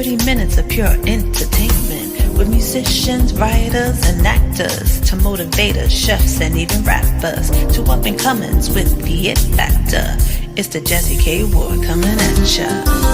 30 minutes of pure entertainment with musicians, writers, and actors to motivators, chefs, and even rappers to up and comings with the it factor. It's the Jazzie K.Ward coming at ya.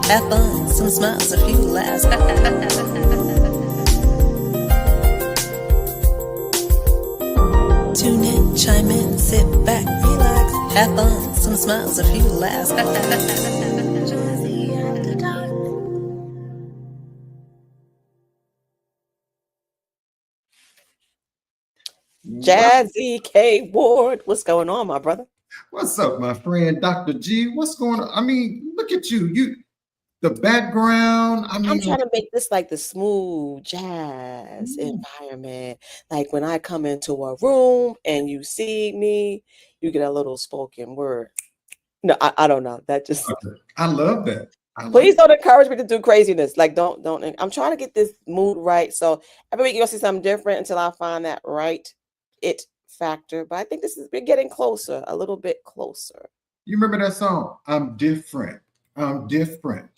Have fun, some smiles, a few laughs. Tune in, chime in, sit back, relax. Have fun, some smiles, a few laughs. Jazzie K.Ward, what's going on, my brother? What's up, my friend, Dr. G? What's going on? I mean, look at you. The background. I mean, I'm trying to make this like the smooth jazz environment. Like when I come into a room and you see me, you get a little spoken word. No, I don't know. That just. I love that. Please don't encourage me to do craziness. Like don't. I'm trying to get this mood right. So every week you'll see something different until I find that right it factor. But I think we're getting closer, a little bit closer. You remember that song? I'm different. I'm different.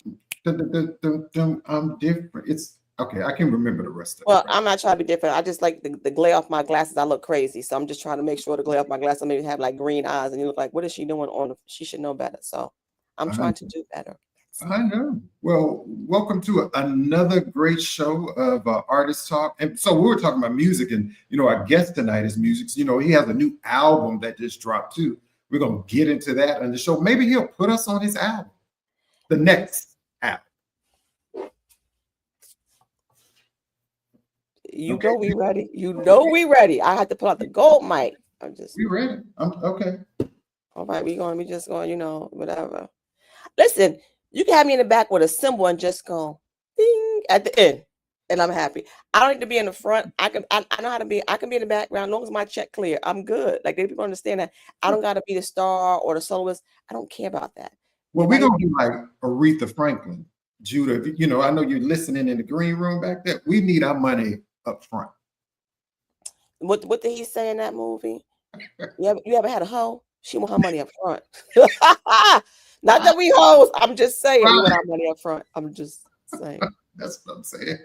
I'm different. It's okay. I can remember the rest of it. Well, I'm not trying to be different. I just like the glare off my glasses. I look crazy. So I'm just trying to make sure the glare off my glasses. I maybe have like green eyes and you look like, what is she doing she should know better. So I'm trying to do better. I know. Well, welcome to another great show of Artist Talk. And so we were talking about music and, our guest tonight is music. So, he has a new album that just dropped too. We're going to get into that on the show. Maybe he'll put us on his album. The next album. You know we ready. You know we ready. I had to pull out the gold mic. We ready. Okay. All right, we just going, whatever. Listen, you can have me in the back with a cymbal and just go ding at the end. And I'm happy. I don't need to be in the front. I know how to be. I can be in the background as long as my check clear. I'm good. Like people understand that. I don't got to be the star or the soloist. I don't care about that. Well, we're going to do like Aretha Franklin, Judah. I know you're listening in the green room back there. We need our money up front. What did he say in that movie? You ever had a hoe? She want her money up front. Not that we hoes. I'm just saying we want our money up front. I'm just saying. That's what I'm saying.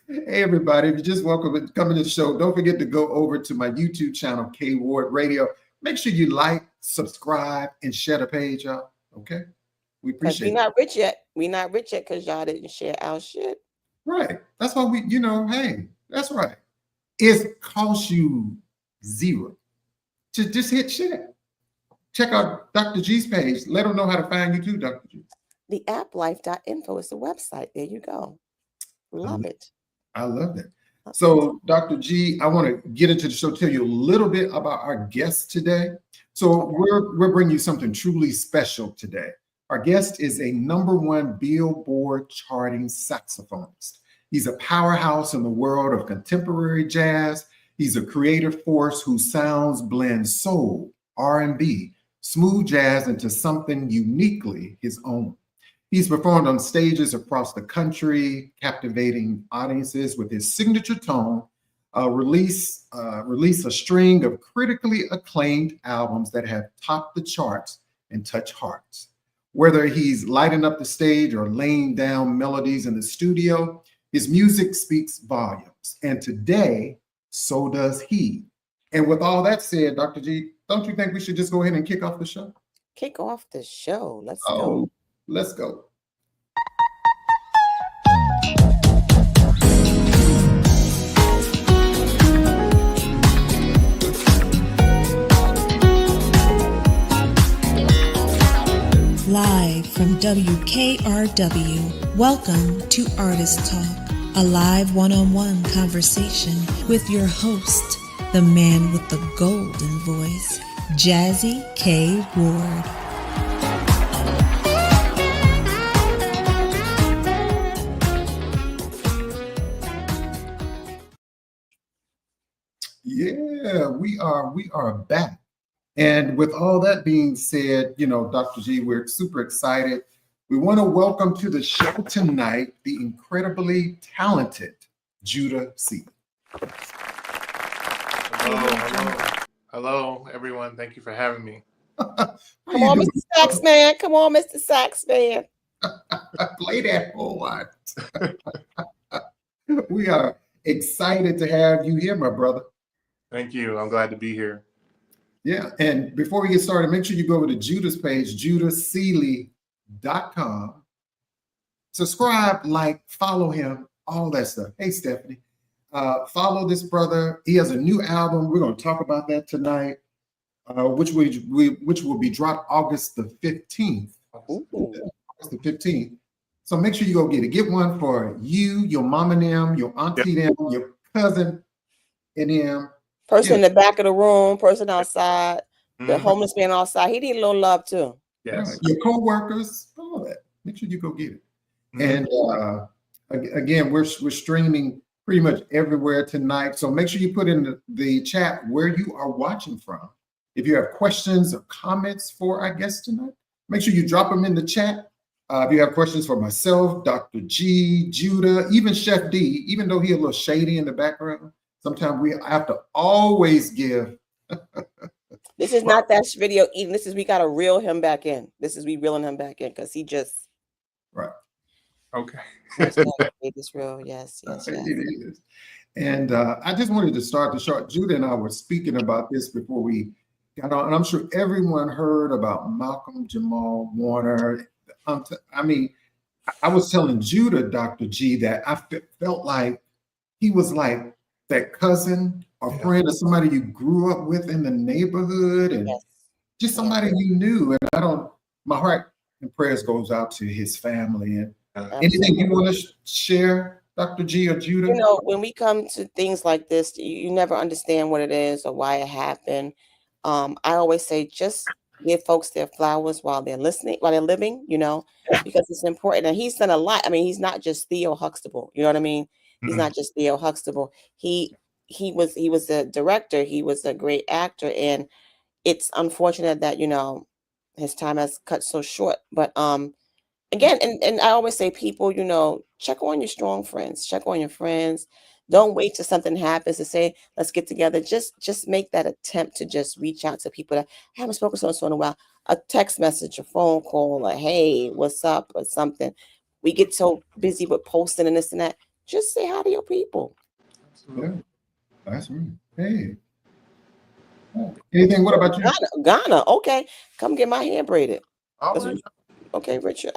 Hey, everybody. If you just come to the show, don't forget to go over to my YouTube channel, K.Ward Radio. Make sure you like, subscribe, and share the page, y'all. Okay? We appreciate it. We're not rich yet. We're not rich yet because y'all didn't share our shit. Right. That's why hey, that's right. It costs you zero to just hit share. Check out Dr. G's page. Let them know how to find you too, Dr. G. The applife.info is the website. There you go. Love it. I love it. So, Dr. G, I want to get into the show, tell you a little bit about our guest today. So we're bringing you something truly special today. Our guest is a #1 Billboard charting saxophonist. He's a powerhouse in the world of contemporary jazz. He's a creative force whose sounds blend soul, R&B, smooth jazz into something uniquely his own. He's performed on stages across the country, captivating audiences with his signature tone, release a string of critically acclaimed albums that have topped the charts and touched hearts. Whether he's lighting up the stage or laying down melodies in the studio, his music speaks volumes. And today, so does he. And with all that said, Dr. G, don't you think we should just go ahead and kick off the show? Kick off the show. Let's Oh, go. let's go. Live from WKRW, welcome to Artist Talk, a live one-on-one conversation with your host, the man with the golden voice, Jazzie K.Ward. Yeah, we are back. And with all that being said, Dr. G, we're super excited. We want to welcome to the show tonight the incredibly talented Judah C. Hello, everyone. Thank you for having me. Come on, Mr. Sax Man. Come on, Mr. Sax Man. Play that whole lot. We are excited to have you here, my brother. Thank you. I'm glad to be here. Yeah, and before we get started, make sure you go over to Judah's page, judahseeley.com. Subscribe, like, follow him, all that stuff. Hey, Stephanie, follow this brother. He has a new album. We're going to talk about that tonight, which will be dropped August the 15th. August the 15th. So make sure you go get it. Get one for you, your mom and them, your auntie them, your cousin and them. Person in the back of the room, person outside, the homeless man outside. He need a little love too. Yes. Your co-workers, all that. Make sure you go get it. And again, we're streaming pretty much everywhere tonight. So make sure you put in the chat where you are watching from. If you have questions or comments for our guests tonight, make sure you drop them in the chat. If you have questions for myself, Dr. G, Judah, even Chef D, even though he's a little shady in the background, sometimes we have to always give. This is not that video eating. This is we got to reel him back in. This is we reeling him back in because he just. Right. Okay. It's real. Yes. It is. And I just wanted to start the show. Judah and I were speaking about this before we got on, and I'm sure everyone heard about Malcolm Jamal Warner. I mean, I was telling Judah, Dr. G, that I felt like he was like that cousin or friend or somebody you grew up with in the neighborhood and just somebody you knew. And my heart and prayers goes out to his family. And anything you want to share, Dr. G or Judah? When we come to things like this, you never understand what it is or why it happened. I always say just give folks their flowers while they're living, because it's important. And he's done a lot. I mean, he's not just Theo Huxtable. You know what I mean? He's not just Theo Huxtable. He was a director. He was a great actor, and it's unfortunate that his time has cut so short. But again, and I always say, people, check on your strong friends. Check on your friends. Don't wait till something happens to say, let's get together. Just make that attempt to just reach out to people that I haven't spoken to so in a while. A text message, a phone call, like, hey, what's up, or something. We get so busy with posting and this and that. Just say hi to your people. Yeah, that's right. Hey. Anything? What about you? Ghana. Okay. Come get my hair braided. All right. Okay, Richard.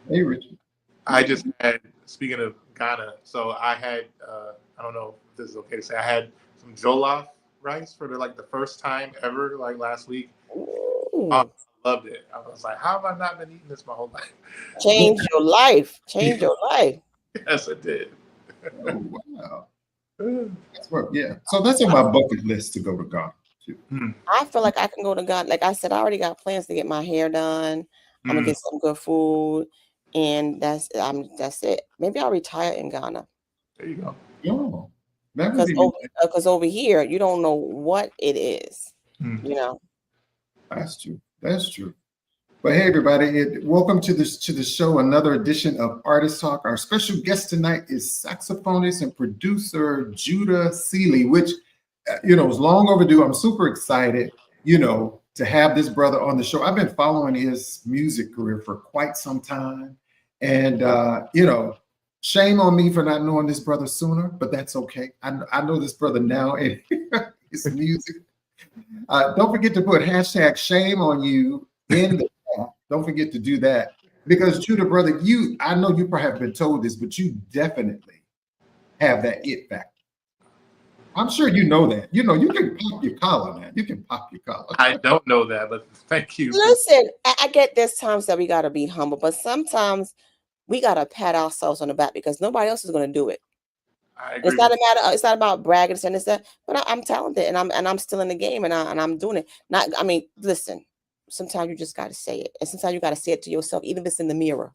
Hey, Richard. I just had, speaking of Ghana, so I had, I don't know if this is okay to say, I had some jollof rice for the first time ever, last week. I loved it. I was like, how have I not been eating this my whole life? Change your life. Change your life. Yes, it did. Oh, wow. That's what, yeah. So that's on my bucket list to go to Ghana too. I feel like I can go to Ghana. Like I said, I already got plans to get my hair done. I'm gonna get some good food, and that's it. Maybe I'll retire in Ghana. There you go. Oh, because over here you don't know what it is. That's true. That's true. But hey, everybody, welcome to the show, another edition of Artist Talk. Our special guest tonight is saxophonist and producer Judah Seeley, which, is long overdue. I'm super excited, to have this brother on the show. I've been following his music career for quite some time. And, Shame on me for not knowing this brother sooner, but that's okay. I know this brother now and his music. Don't forget to put hashtag shame on you in the chat. Don't forget to do that. Because Judah, brother, I know you probably have been told this, but you definitely have that it factor. I'm sure you know that. You know, you can pop your collar, man. You can pop your collar. I don't know that, but thank you. Listen, I get there's times that we got to be humble, but sometimes we got to pat ourselves on the back because nobody else is going to do it. I agree. It's not a matter. It's not about bragging and that, but I'm talented and I'm still in the game and I'm doing it. Listen. Sometimes you just got to say it, and sometimes you got to say it to yourself, even if it's in the mirror.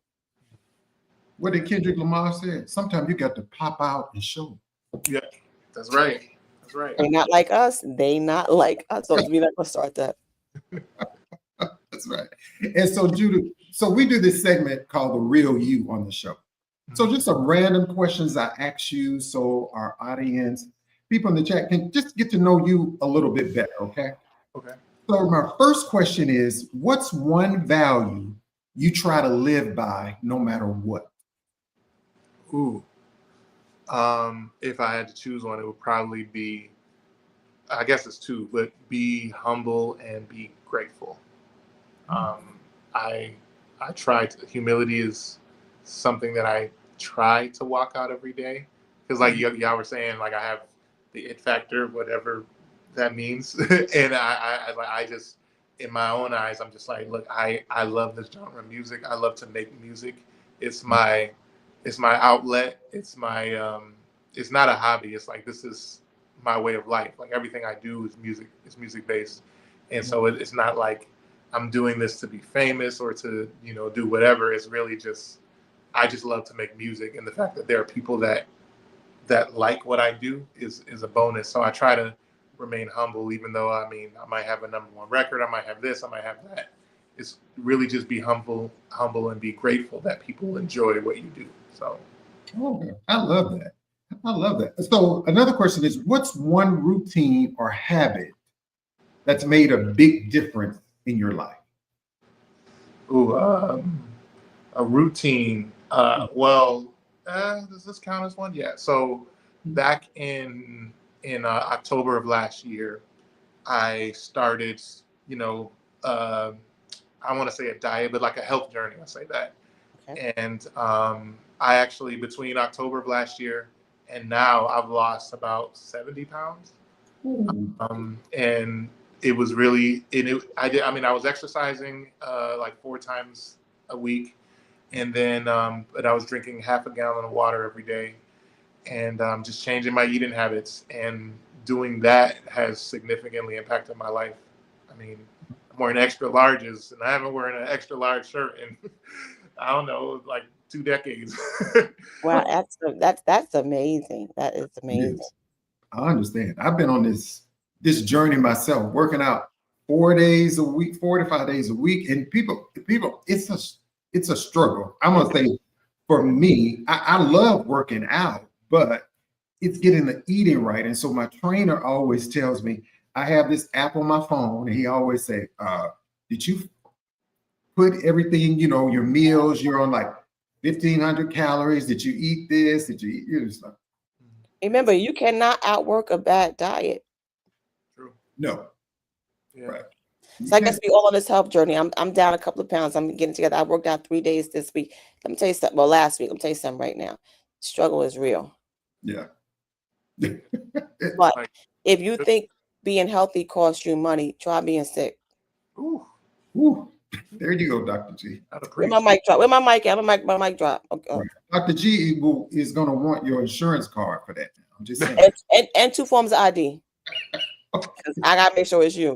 What did Kendrick Lamar say? Sometimes you got to pop out and show. Yeah, that's right. That's right. They're not like us. They not like us. So we're not gonna start that. That's right. And so, Judah, so we do this segment called The Real You on the show. So just some random questions I ask you so our audience, people in the chat can just get to know you a little bit better, okay? Okay. So my first question is, what's one value you try to live by no matter what? Ooh. If I had to choose one, it would probably be, I guess it's two, but be humble and be grateful. I try to, humility is something that I try to walk out every day. Because like y'all were saying, like I have the it factor, whatever that means. And I just, in my own eyes, I'm just like, look, I love this genre of music. I love to make music. It's my outlet. It's my, it's not a hobby. It's like, this is my way of life. Like everything I do is music. It's music based. And so it's not like I'm doing this to be famous or to, do whatever. It's really just, I just love to make music. And the fact that there are people that like what I do is a bonus. So I try to remain humble, even though, I might have a #1 record. I might have this, I might have that. It's really just be humble and be grateful that people enjoy what you do. So. Oh, I love that. I love that. So another question is, what's one routine or habit that's made a big difference in your life? Ooh, a routine. Does this count as one? Yeah. So back in October of last year, I started, I want to say a diet, but like a health journey. I say that. Okay. And I actually, between October of last year and now, I've lost about 70 pounds. And it was really, I was exercising like 4 times a week. And then, but I was drinking half a gallon of water every day and just changing my eating habits. And doing that has significantly impacted my life. I'm wearing extra larges and I haven't worn an extra large shirt in, I don't know, like 2 decades. Wow, that's amazing. That is amazing. Yes. I understand. I've been on this journey myself, working out 4 days a week, 4 to 5 days a week. And people, it's a struggle. I'm gonna say for me, I love working out, but it's getting the eating right. And so my trainer always tells me, I have this app on my phone, and he always say, did you put everything, your meals, you're on like 1,500 calories. Did you eat this? Did you eat this? Remember, you cannot outwork a bad diet. True. No. Yeah. Right. So I guess we all on this health journey. I'm down a couple of pounds. I'm getting together. I worked out 3 days this week. Let me tell you something. Well, last week. Let me tell you something right now. Struggle is real. Yeah. But if you think being healthy costs you money, try being sick. Ooh. Ooh. There you go, Dr. G. Where my mic drop? Where my mic at? My mic drop. Okay. Right. Dr. G is going to want your insurance card for that. I'm just saying. And 2 forms of ID. I got to make sure it's you,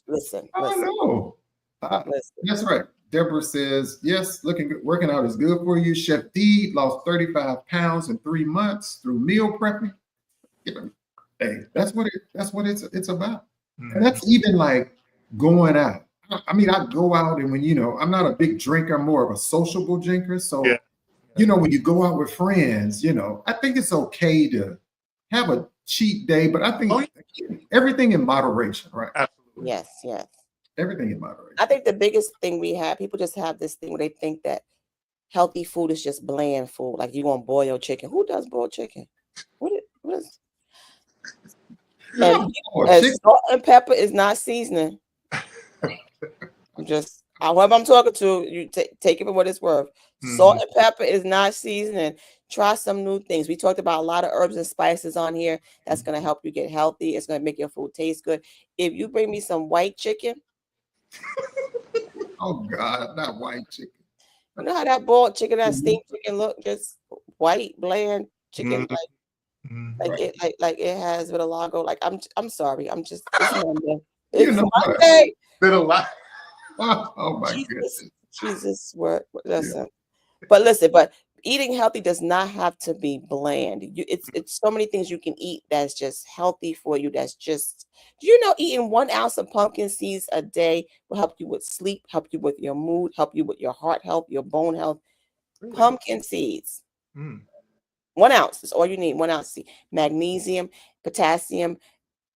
Listen. I know. That's right. Deborah says, yes, looking good. Working out is good for you. Chef D lost 35 pounds in 3 months through meal prepping. Hey, that's what it's about. Mm-hmm. And that's even like going out. I go out and when, I'm not a big drinker, I'm more of a sociable drinker. So, when you go out with friends, I think it's okay to have a cheat day, but I think everything in moderation, right? Absolutely. Yes. Everything in moderation. I think the biggest thing we have, people just have this thing where they think that healthy food is just bland food. Like you want boiled chicken. Who does boiled chicken? What is and salt and pepper is not seasoning. However I'm talking to you, take it for what it's worth. Salt and pepper is not seasoning. Try some new things. We talked about a lot of herbs and spices on here. That's going to help you get healthy. It's going to make your food taste good. If you bring me some white chicken. Oh God, not white chicken. You know how that boiled chicken, that steamed chicken look, just white, bland chicken, like it has with a logo. Like I'm sorry, I'm just it's Monday. Been a lot. Oh my goodness. Jesus, listen. Yeah. But eating healthy does not have to be bland. It's so many things you can eat that's just healthy for you. That's just, do you know, eating 1 ounce of pumpkin seeds a day will help you with sleep, help you with your mood, help you with your heart health, your bone health. Really? Pumpkin seeds. 1 ounce is all you need. 1 ounce seed. Magnesium, potassium,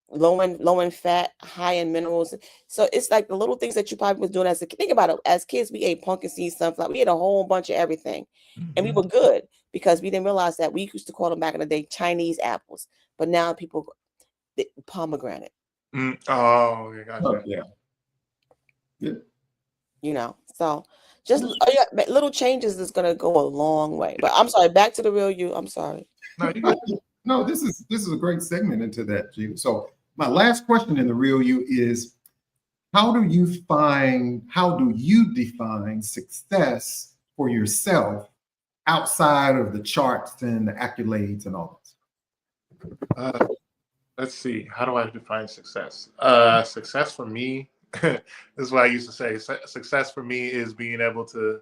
low in fat, high in minerals. So it's like the little things that you probably was doing as a kid. Think about it. As kids, we ate pumpkin seeds, sunflower. We ate a whole bunch of everything. And we were good because we didn't realize that we used to call them back in the day Chinese apples. But now people, pomegranate. Oh, gotcha. Yeah. You know, so just little changes is going to go a long way. But I'm sorry, back to the real you. I'm sorry. No, this is a great segment into that, G. So my last question in the real you is, how do you define success for yourself outside of the charts and the accolades and all this? Let's see. How do I define success? Success for me, this is what I used to say. Success for me is being able to,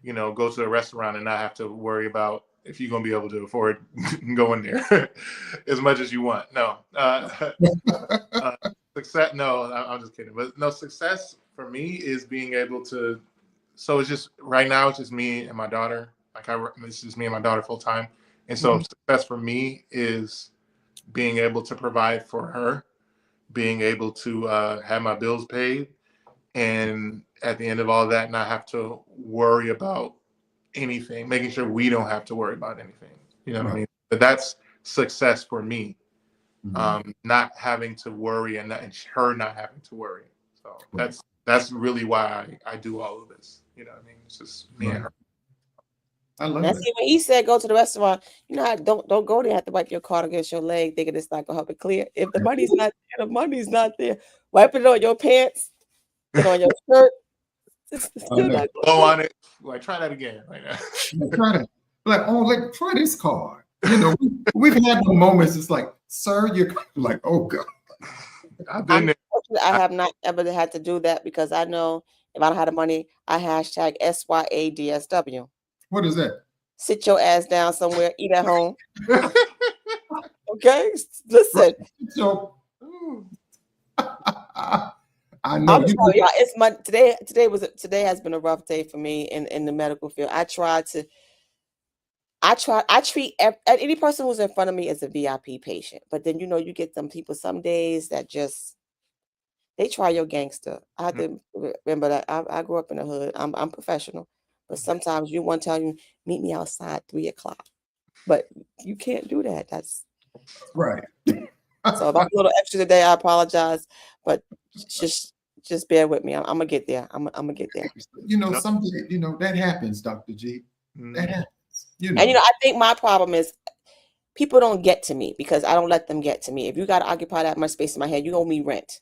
go to a restaurant and not have to worry about if you're going to be able to afford going there as much as you want. No. Success. No, I'm just kidding. But no, success for me is being able to. So it's just right now. It's just me and my daughter. It's just me and my daughter full time. And so success for me is being able to provide for her, being able to have my bills paid, and at the end of all that, not have to worry about anything, making sure we don't have to worry about anything. You know what I mean? But that's success for me. Not having to worry and her not having to worry. So that's really why I do all of this. You know what I mean? It's just me and her. I love that. See, when he said go to the restaurant, don't go there, have to wipe your card against your leg, thinking it's not gonna help it clear. If the money's not there, the money's not there. Wipe it on your pants, put on your shirt. Blow on it. Like, try that again right now. Try that. Try this card. We've had the moments. It's like, sir, you're like, oh God. I've been there. I have not ever had to do that because I know if I don't have the money, I hashtag SYADSW. What is that? Sit your ass down somewhere, eat at home. Okay, listen. I know. I'm sorry, y'all. It's my today has been a rough day for me in the medical field. I treat any person who's in front of me as a VIP patient, but then you get some people some days that just they try your gangster. I have to remember that I grew up in the hood. I'm professional, but sometimes you want to tell you meet me outside 3:00, but you can't do that. That's right. So if I'm a little extra today, I apologize, but just bear with me. I'm gonna get there. I'm gonna get there. Someday, that happens, Dr. G. That happens. And I think my problem is people don't get to me because I don't let them get to me. If you got to occupy that much space in my head, you owe me rent.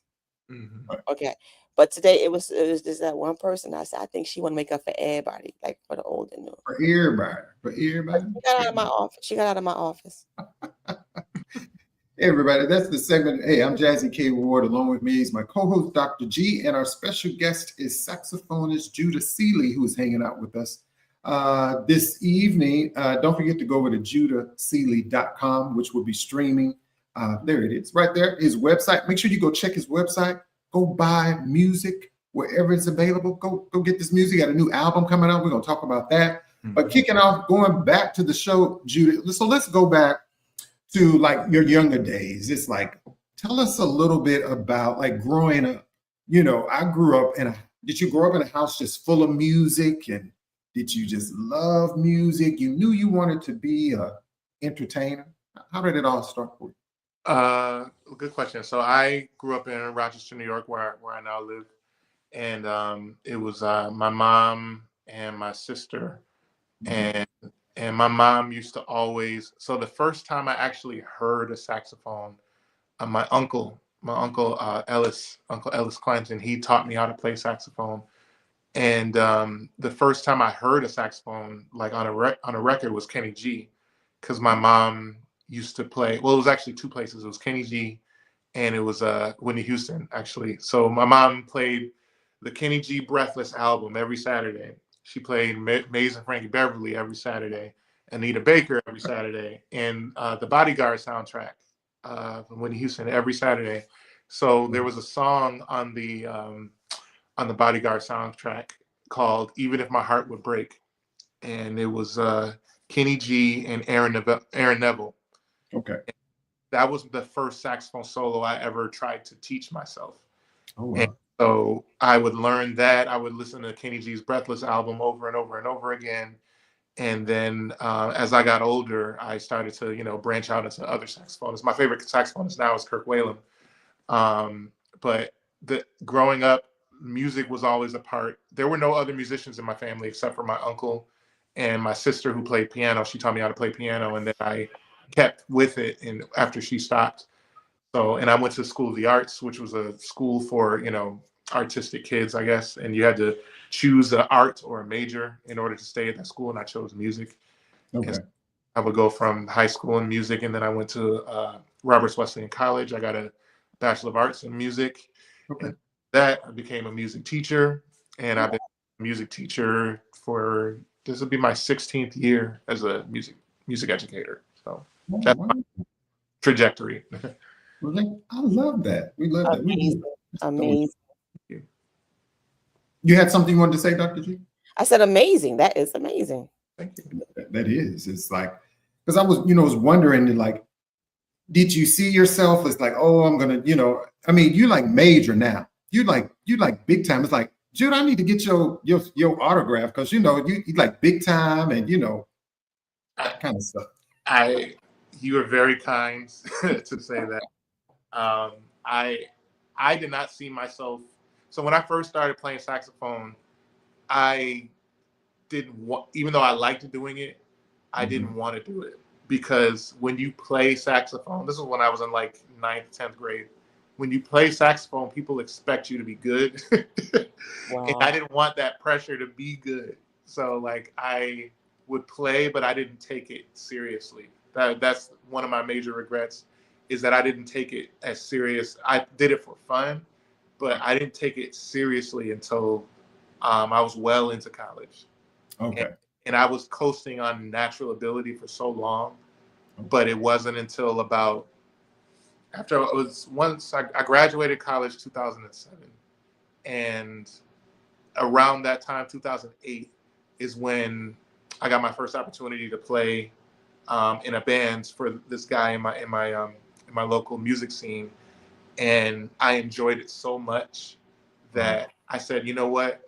Okay. But today it was just that one person. I said, I think she want to make up for everybody, like for the old and new. For everybody. She got out of my office. Hey, everybody, that's the segment. Hey, I'm Jazzie K.Ward. Along with me is my co-host, Dr. G, and our special guest is saxophonist Judah Seeley, who's hanging out with us this evening. Don't forget to go over to judahseeley.com, which will be streaming. There it is, right there, his website. Make sure you go check his website. Go buy music wherever it's available. Go get this music. Got a new album coming out. We're going to talk about that. But kicking off, going back to the show, Judah. So let's go back to like your younger days. It's like, tell us a little bit about like growing up. I grew up did you grow up in a house just full of music and Did you just love music? You knew you wanted to be a entertainer? How did it all start for you? Good question. So I grew up in Rochester, New York, where I now live, and it was my mom and my sister, and my mom used to always. So the first time I actually heard a saxophone, my uncle Uncle Ellis Clinton, he taught me how to play saxophone. And the first time I heard a saxophone, like on a record, was Kenny G, because my mom used to play. Well, it was actually two places. It was Kenny G, and it was Whitney Houston, actually. So my mom played the Kenny G Breathless album every Saturday. She played Maze and Frankie Beverly every Saturday, Anita Baker every Saturday, and the Bodyguard soundtrack from Whitney Houston every Saturday. So there was a song on the Bodyguard soundtrack called "Even If My Heart Would Break," and it was Kenny G and Aaron Neville. Okay. And that was the first saxophone solo I ever tried to teach myself. Oh, wow. And so I would learn that. I would listen to Kenny G's Breathless album over and over and over again. And then as I got older, I started to, branch out into other saxophonists. My favorite saxophonist now is Kirk Whalum. But growing up, music was always a part. There were no other musicians in my family except for my uncle and my sister who played piano. She taught me how to play piano, and then I kept with it and after she stopped. So, and I went to School of the Arts, which was a school for, artistic kids, I guess. And you had to choose an art or a major in order to stay at that school. And I chose music. Okay. So I would go from high school in music. And then I went to Roberts Wesleyan College. I got a Bachelor of Arts in music. Okay. And that I became a music teacher. And I've been a music teacher for, this will be my 16th year as a music educator. So that's my trajectory. Well, I love that. We love Amazing. that. Amazing. You had something you wanted to say, Dr. G? I said amazing. That is amazing. Thank you. That is. It's like, because I was wondering, like, did you see yourself as like, oh, I'm gonna, I mean, you like major now. You like big time. It's like, Jude, I need to get your autograph because you like big time and that kind of stuff. You are very kind to say that. I did not see myself. So when I first started playing saxophone, I didn't want, even though I liked doing it, I didn't want to do it because when you play saxophone, this is when I was in like 9th, 10th grade. When you play saxophone, people expect you to be good. Wow. And I didn't want that pressure to be good. So like I would play, but I didn't take it seriously. That's one of my major regrets, is that I didn't take it as serious. I did it for fun, but I didn't take it seriously until I was well into college. Okay. And I was coasting on natural ability for so long, but it wasn't until about once I graduated college 2007, and around that time, 2008, is when I got my first opportunity to play in a band for this guy in my local music scene, and I enjoyed it so much that I said, you know what,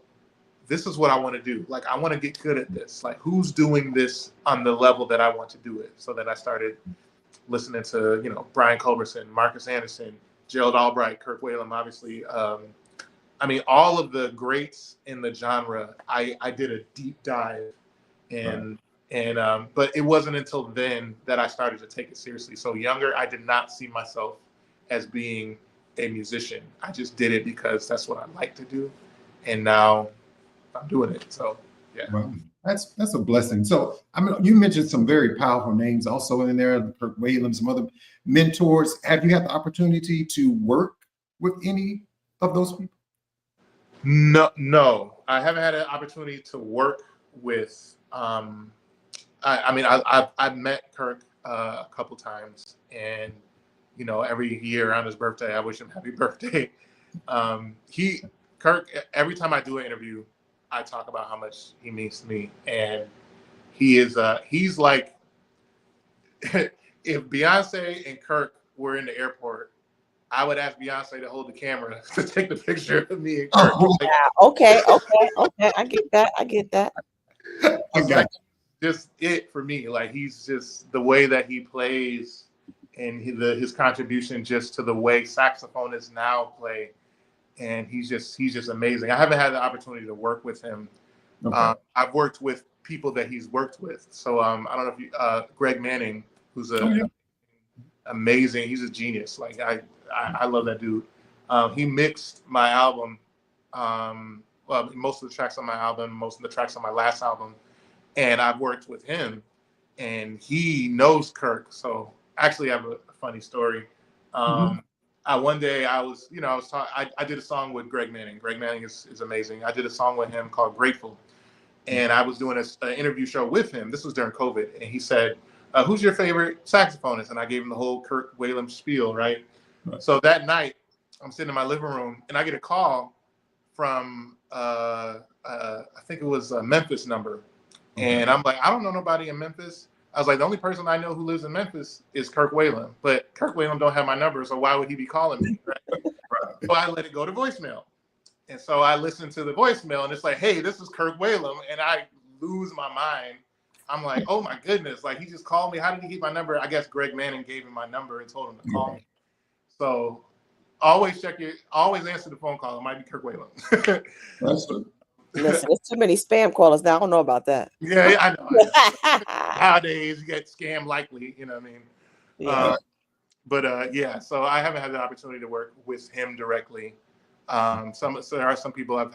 this is what I want to do. Like, I want to get good at this. Like, who's doing this on the level that I want to do it? So then I started listening to, Brian Culberson, Marcus Anderson, Gerald Albright, Kirk Whalum, obviously. I mean, all of the greats in the genre, I did a deep dive, but it wasn't until then that I started to take it seriously. So younger, I did not see myself as being a musician. I just did it because that's what I like to do. And now I'm doing it. So, yeah. Well, that's a blessing. So, I mean, you mentioned some very powerful names also in there, Kirk Whalum, some other mentors. Have you had the opportunity to work with any of those people? No, I haven't had an opportunity to work with. I've met Kirk a couple times, and every year around his birthday, I wish him happy birthday. Kirk, every time I do an interview, I talk about how much he means to me, and he's like, if Beyonce and Kirk were in the airport, I would ask Beyonce to hold the camera to take the picture of me and Kirk. Yeah. Okay. I get that. I got just it for me. Like he's just the way that he plays and his contribution just to the way saxophonists now play. And he's just amazing. I haven't had the opportunity to work with him. Okay. I've worked with people that he's worked with. So I don't know if you, Greg Manning, who's amazing. He's a genius. Like I love that dude. He mixed my album. Well, most of the tracks on my album, most of the tracks on my last album, and I've worked with him, and he knows Kirk. So actually, I have a funny story. One day I did a song with Greg Manning. Greg Manning is amazing. I did a song with him called Grateful. And I was doing an interview show with him. This was during COVID. And he said, who's your favorite saxophonist? And I gave him the whole Kirk Whalum spiel, right? So that night, I'm sitting in my living room and I get a call from, I think it was a Memphis number. And I'm like, I don't know nobody in Memphis. I was like, the only person I know who lives in Memphis is Kirk Whalum. But Kirk Whalum don't have my number, so why would he be calling me? Right? So I let it go to voicemail. And so I listened to the voicemail and it's like, hey, this is Kirk Whalum. And I lose my mind. I'm like, oh my goodness. Like he just called me. How did he get my number? I guess Greg Manning gave him my number and told him to call me. So always answer the phone call. It might be Kirk Whalum. Listen, there's too many spam callers now. I don't know about that. Yeah, I know. Nowadays you get scam likely, you know what I mean? Yeah. Yeah, so I haven't had the opportunity to work with him directly. So there are some people I've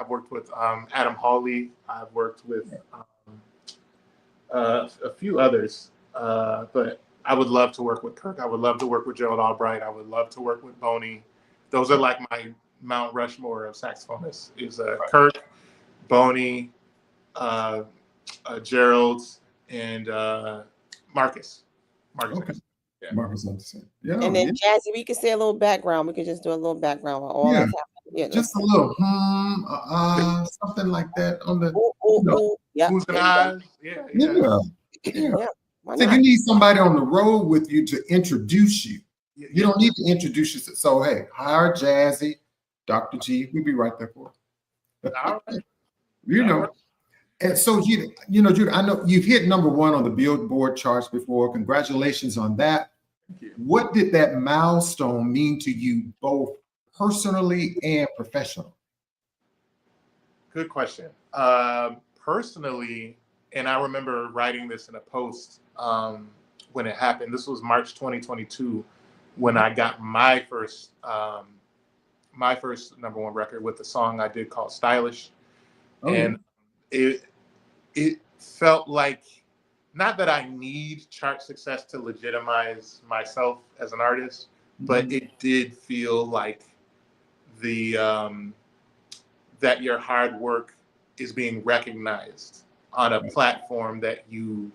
worked with. Adam Hawley. I've worked with a few others. But I would love to work with Kirk. I would love to work with Gerald Albright. I would love to work with Boney. Those are like my Mount Rushmore of saxophonists. Is Kirk, Boney, Gerald, and Marcus. Okay. Yeah. Marcus Anderson. Yeah. And then Jazzie, we can say a little background. We can just do a little background on all that's happening. Yeah, just a little something like that on the. Yeah. Who's in eyes? Yeah. Why So not? you need somebody on the road with you to introduce you. You don't need to introduce yourself. So hey, hire Jazzie, Dr.G. We'll be right there for you. All right. You know. And so Judah, I know you've hit #1 on the Billboard charts before. Congratulations on that. Thank you. What did that milestone mean to you, both personally and professionally? Good question. Personally, and I remember writing this in a post when it happened. This was March 2022 when I got my first #1 record with the song I did called Stylish. And it felt like, not that I need chart success to legitimize myself as an artist, but it did feel like that your hard work is being recognized on a platform that you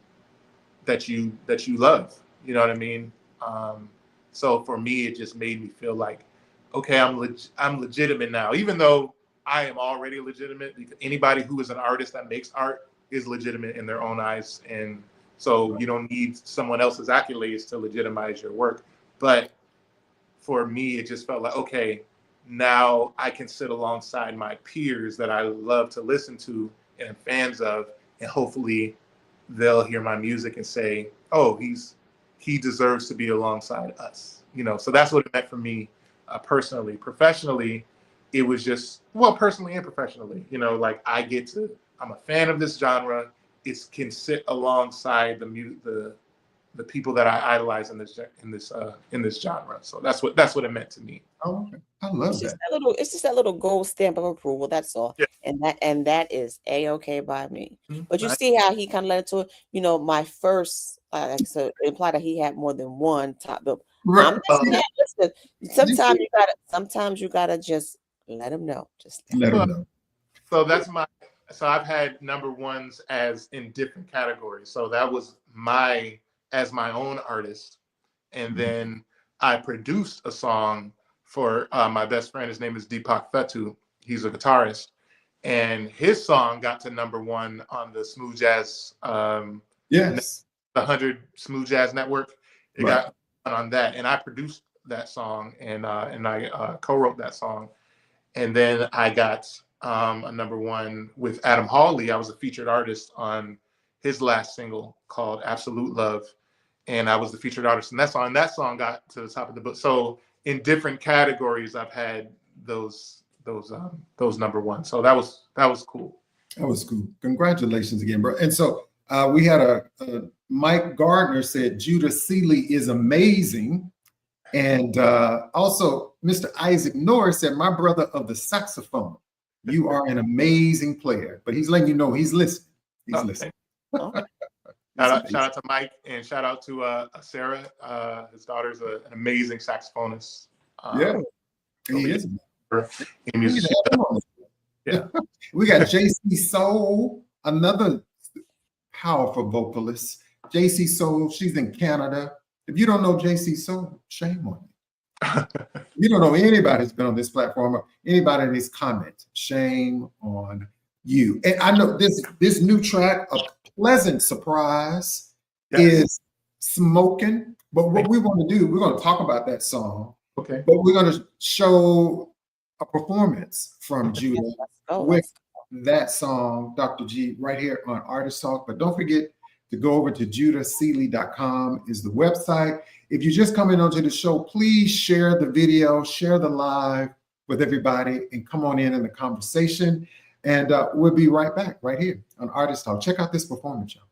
love. You know what I mean? So for me, it just made me feel like, okay, I'm legitimate now, even though I am already legitimate. Because anybody who is an artist that makes art is legitimate in their own eyes. And so you don't need someone else's accolades to legitimize your work. But for me, it just felt like, okay, now I can sit alongside my peers that I love to listen to and am fans of, and hopefully they'll hear my music and say, oh, he deserves to be alongside us. So that's what it meant for me personally. Professionally, it was just, well, personally and professionally, like I'm a fan of this genre. It can sit alongside the people that I idolize in this genre. So that's what it meant to me. Oh, okay. I love that. It's just that little gold stamp of approval. That's all. Yeah. And that is A-okay by me. Mm-hmm. But you see how he kind of led it to it. My first, so it implied that he had more than one top bill. Right. Listen, sometimes you gotta just let him know. Just let him know. So so I've had #1s as in different categories. So that was as my own artist. And then I produced a song for my best friend. His name is Deepak Fetu. He's a guitarist. And his song got to #1 on the Smooth Jazz, the 100 Smooth Jazz Network. It got on that. And I produced that song and I co-wrote that song. And then I got a #1 with Adam Hawley. I was a featured artist on his last single called Absolute Love. And I was the featured artist in that song. And that song got to the top of the book. So in different categories, I've had those #1. So that was cool. That was cool. Congratulations again, bro. And so we had a Mike Gardner said Judah Seeley is amazing. And also Mr. Isaac Norris said, my brother of the saxophone, you are an amazing player. But he's letting you know he's listening. He's listening. Shout out to Mike, and shout out to Sarah. His daughter's an amazing saxophonist. He is. Yeah. We got JC Soul, another powerful vocalist. JC Soul, she's in Canada. If you don't know JC Soul, shame on you. You don't know anybody who's been on this platform or anybody in these comments. Shame on you. And I know this new track, A Pleasant Surprise, is smoking. But what we want to do, we're going to talk about that song. Okay. But we're going to show a performance from Judah with that song, Dr. G, right here on Artist Talk. But don't forget to go over to judahseeley.com is the website. If you're just coming onto the show, please share the video, share the live with everybody, and come on in the conversation. And we'll be right back right here on Artist Talk. Check out this performance, y'all.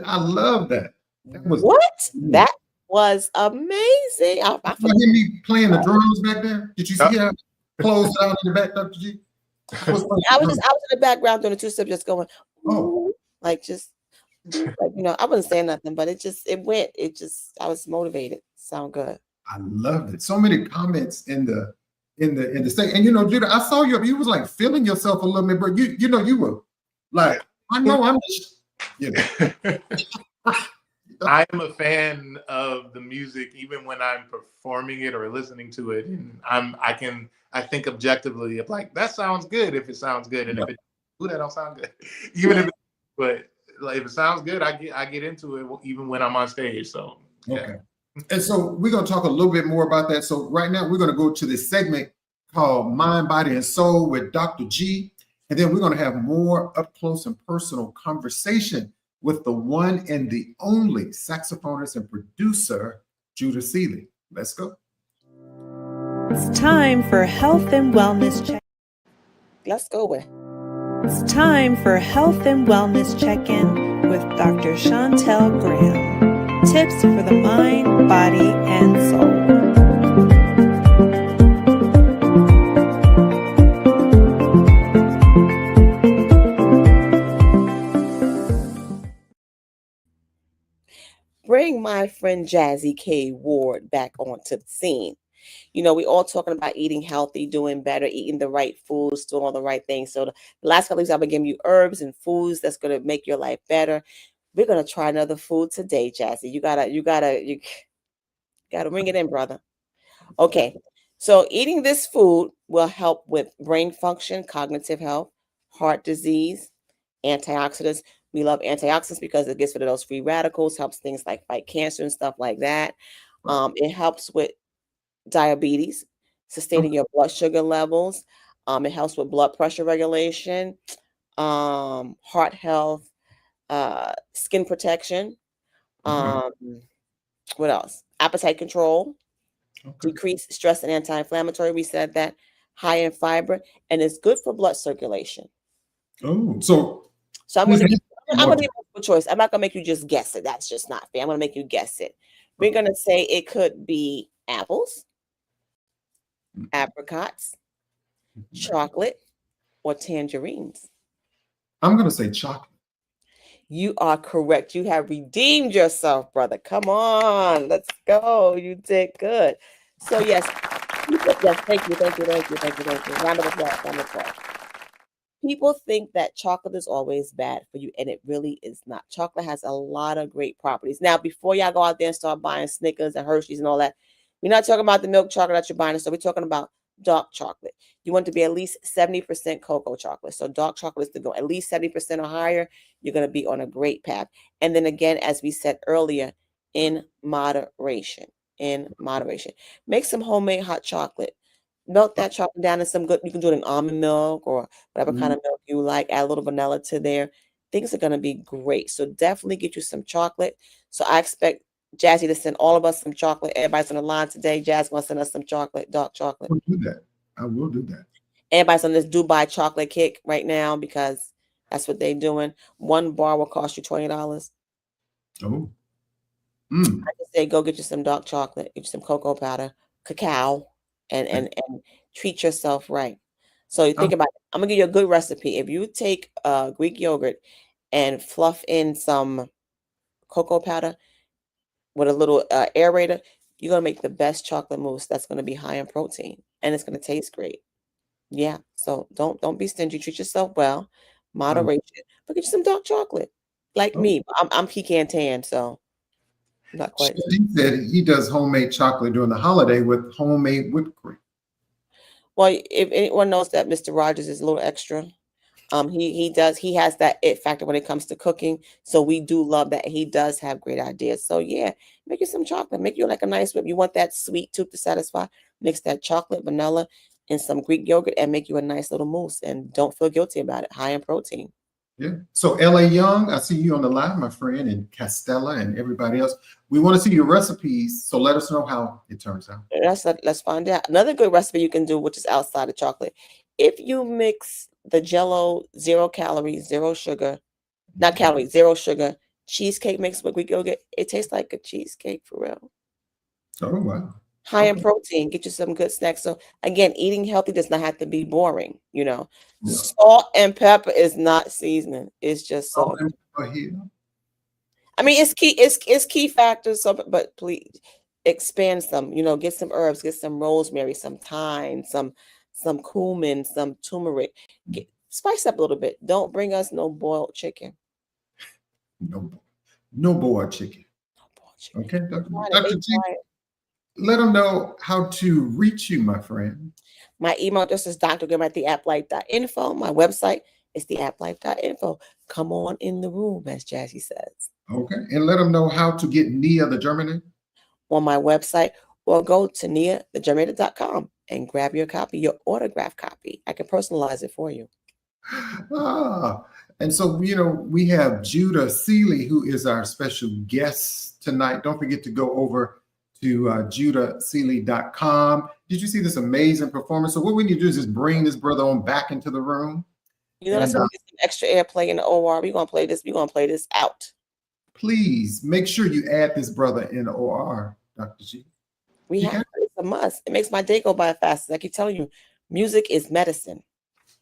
I love that. That was What? cool. That was amazing. I You hear me playing the drums back there? Did you see how closed out in the back, Dr. G? I was in the background doing the two-step, just going, oh, like just like, I wasn't saying nothing, but I was motivated. Sound good. I loved it. So many comments in the state. And Judah, I saw you was like feeling yourself a little bit, but you were like, I know I'm just, I am a fan of the music, even when I'm performing it or listening to it, and I think objectively of like, that sounds good if it sounds good, and if it that don't sound good, but like if it sounds good, I get into it even when I'm on stage. So okay. And so we're going to talk a little bit more about that. So right now we're going to go to this segment called Mind, Body, and Soul with Dr. G. And then we're going to have more up close and personal conversation with the one and the only saxophonist and producer, Judah Seeley. Let's go. It's time for health and wellness check. Let's go with. It's time for health and wellness check-in with Dr. Shontell Graham. Tips for the mind, body, and soul. Bring my friend Jazzie K.Ward back onto the scene. We all talking about eating healthy, doing better, eating the right foods, doing all the right things. So the last couple of weeks I've been giving you herbs and foods that's going to make your life better. We're going to try another food today, Jazzie. You gotta bring it in, brother. Okay. So eating this food will help with brain function, cognitive health, heart disease, antioxidants. We love antioxidants because it gets rid of those free radicals, helps things like fight cancer and stuff like that. It helps with diabetes, sustaining your blood sugar levels. It helps with blood pressure regulation, heart health, skin protection. What else? Appetite control, decrease stress and anti-inflammatory. We said that. High in fiber, and it's good for blood circulation. Oh, so I'm going to give you a choice. I'm not going to make you just guess it. That's just not fair. I'm going to make you guess it. We're going to say it could be apples, apricots, chocolate, or tangerines. I'm going to say chocolate. You are correct. You have redeemed yourself, brother. Come on. Let's go. You did good. So, yes. Yes, thank you. Round of applause. People think that chocolate is always bad for you, and it really is not. Chocolate has a lot of great properties. Now, before y'all go out there and start buying Snickers and Hershey's and all that, we're not talking about the milk chocolate that you're buying. So we're talking about dark chocolate. You want to be at least 70% cocoa chocolate. So dark chocolate is to go at least 70% or higher. You're going to be on a great path. And then again, as we said earlier, in moderation. Make some homemade hot chocolate. Melt that chocolate down in some good, you can do it in almond milk or whatever kind of milk you like. Add a little vanilla to there. Things are going to be great. So definitely get you some chocolate. So I expect Jazzie to send all of us some chocolate. Everybody's on the line today. Jazz going to send us some chocolate, dark chocolate. I will do that. Everybody's on this Dubai chocolate kick right now because that's what they're doing. One bar will cost you $20. Oh. I just say go get you some dark chocolate, get you some cocoa powder, cacao, and treat yourself right. So you think about it. I'm gonna give you a good recipe. If you take Greek yogurt and fluff in some cocoa powder with a little aerator, you're gonna make the best chocolate mousse that's gonna be high in protein and it's gonna taste great. Yeah. So don't be stingy. Treat yourself well, moderation, but get you some dark chocolate. Like me, I'm pecan tan, so not quite. He said he does homemade chocolate during the holiday with homemade whipped cream. Well, if anyone knows that Mr. Rogers is a little extra, he has that it factor when it comes to cooking. So we do love that he does have great ideas. So yeah, make you some chocolate, make you like a nice whip. You want that sweet tooth to satisfy, mix that chocolate, vanilla, and some Greek yogurt and make you a nice little mousse. And don't feel guilty about it. High in protein. Yeah. So L.A. Young, I see you on the line, my friend, and Castella and everybody else. We want to see your recipes, so let us know how it turns out. Let's find out. Another good recipe you can do, which is outside of chocolate. If you mix the Jello 0 calories, 0 sugar, not calories, 0 sugar, cheesecake mix. What we go get, it tastes like a cheesecake for real. Oh, wow. High in Okay. protein, get you some good snacks. So again, eating healthy does not have to be boring. Yeah. Salt and pepper is not seasoning. It's just salt. Here. I mean, it's key. It's key factors. So, but please expand some. Get some herbs. Get some rosemary, some thyme, some cumin, some turmeric. Spice up a little bit. Don't bring us no boiled chicken. No boiled chicken. Okay, Dr. G, let them know how to reach you, my friend. My email address is drgrim@theapplife.info. My website is theapplife.info. Come on in the room, as Jazzie says. Okay, and let them know how to get Nia the Germinator on my website, or go to niathegerminator.com and grab your copy, your autograph copy. I can personalize it for you. And so, we have Judah Seeley, who is our special guest tonight. Don't forget to go over to judahseeley.com. Did you see this amazing performance? So what we need to do is just bring this brother on back into the room. Let's get some extra airplay in the OR. We're going to play this out. Please make sure you add this brother in the OR, Dr. G. It's a must. It makes my day go by faster. I keep telling you, music is medicine.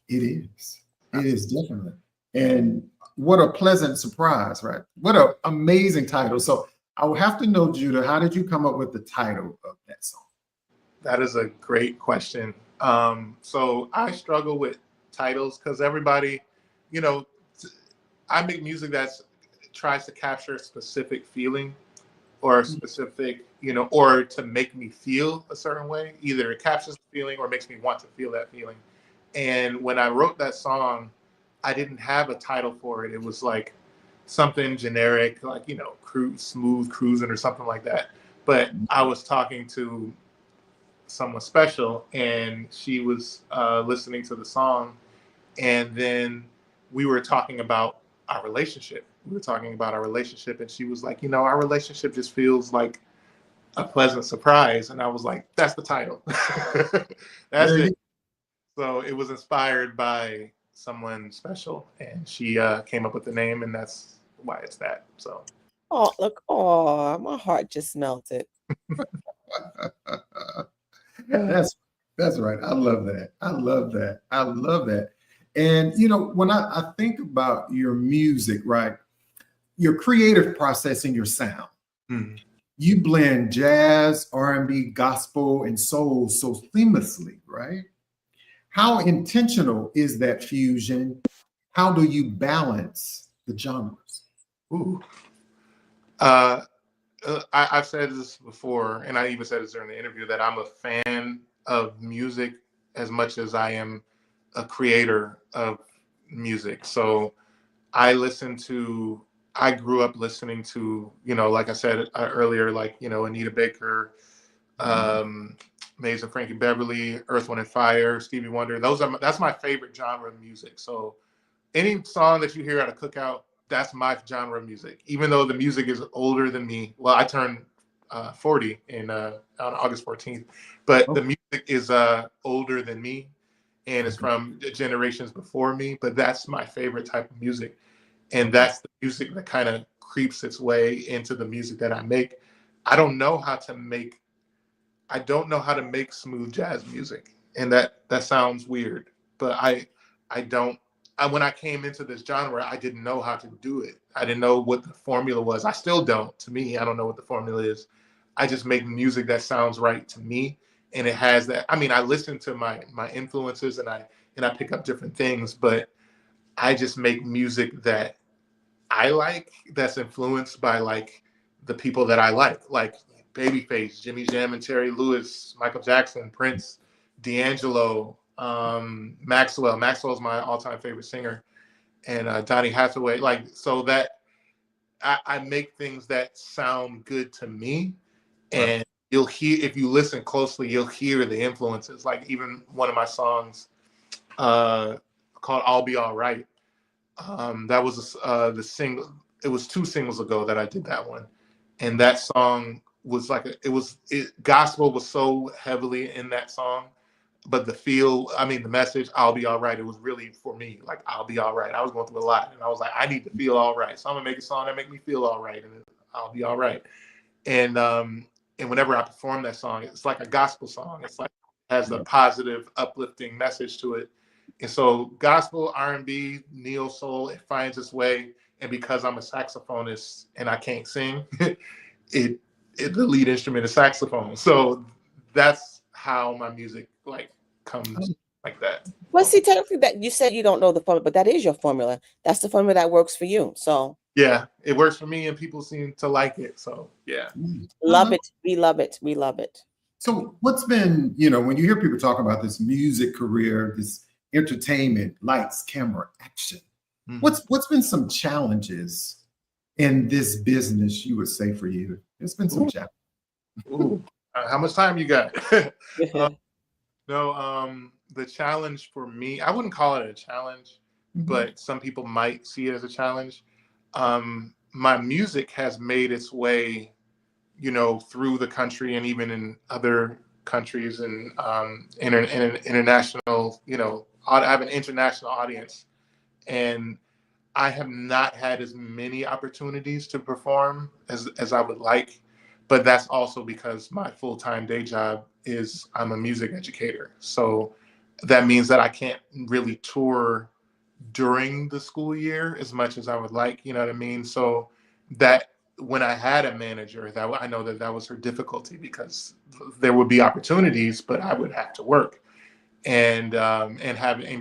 It is. It is definitely. And what a pleasant surprise, right? What an amazing title. So I will have to know, Judah, how did you come up with the title of that song? That is a great question. So I struggle with titles because everybody, I make music that tries to capture a specific feeling or a specific, or to make me feel a certain way. Either it captures the feeling or makes me want to feel that feeling. And when I wrote that song, I didn't have a title for it. It was like something generic, like, smooth cruising or something like that. But I was talking to someone special and she was listening to the song. And then we were talking about our relationship. And she was like, our relationship just feels like a pleasant surprise. And I was like, that's the title. That's it. So it was inspired by someone special, and she came up with the name, and that's why it's that. So. Oh, look! My heart just melted. That's right. I love that. And when I think about your music, right, your creative process and your sound, you blend jazz, R&B, gospel, and soul so seamlessly, right? How intentional is that fusion? How do you balance the genres? Ooh. I've said this before, and I even said this during the interview, that I'm a fan of music as much as I am a creator of music. So I grew up listening to, like I said earlier, like, Anita Baker, Mason, Frankie Beverly, Earth, Wind and Fire, Stevie Wonder. That's my favorite genre of music. So any song that you hear at a cookout, that's my genre of music. Even though the music is older than me. Well, I turned 40 on August 14th, but the music is older than me, and it's from generations before me. But that's my favorite type of music, and that's the music that kind of creeps its way into the music that I make. I don't know how to make smooth jazz music, and that sounds weird, but when I came into this genre, I didn't know how to do it. I didn't know what the formula was. I still don't. To me, I don't know what the formula is. I just make music that sounds right to me, and it has that. I mean, I listen to my influences and I pick up different things, but I just make music that I like, that's influenced by like the people that I like Babyface, Jimmy Jam and Terry Lewis, Michael Jackson, Prince, D'Angelo, Maxwell. Maxwell's my all-time favorite singer, and Donny Hathaway. So that I make things that sound good to me, and you'll hear, if you listen closely, you'll hear the influences. Like even one of my songs called "I'll Be All Right." That was the single. It was 2 singles ago that I did that one, and that song was gospel was so heavily in that song, but the message, I'll be all right. It was really for me, like, I'll be all right. I was going through a lot, and I was like, I need to feel all right. So I'm gonna make a song that make me feel all right, and I'll be all right. And whenever I perform that song, it's like a gospel song. It's like it has a positive, uplifting message to it. And so gospel, R&B, neo soul, it finds its way. And because I'm a saxophonist and I can't sing, the lead instrument is saxophone. So that's how my music like comes like that. Well, see, technically, that you said you don't know the formula, but that is your formula. That's the formula that works for you. So yeah, it works for me, and people seem to like it. So yeah, love it. We love it. We love it. So what's been, when you hear people talk about this music career, this entertainment, lights, camera, action, what's been some challenges in this business, you would say, for you? There's been some challenges. Ooh. How much time you got? The challenge for me, I wouldn't call it a challenge, but some people might see it as a challenge. My music has made its way, through the country and even in other countries and international, I have an international audience, and I have not had as many opportunities to perform as I would like. But that's also because my full-time day job is I'm a music educator. So that means that I can't really tour during the school year as much as I would like, you know what I mean? So that when I had a manager, that I know that was her difficulty, because there would be opportunities, but I would have to work. And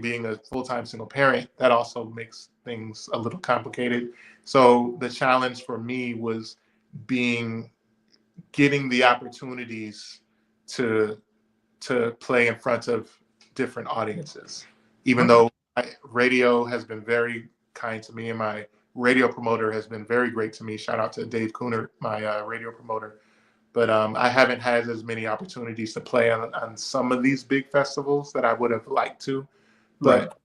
being a full-time single parent, that also makes things a little complicated. So the challenge for me was getting the opportunities to play in front of different audiences, even though radio has been very kind to me, and my radio promoter has been very great to me. Shout out to Dave Cooner, my radio promoter. But I haven't had as many opportunities to play on some of these big festivals that I would have liked to. But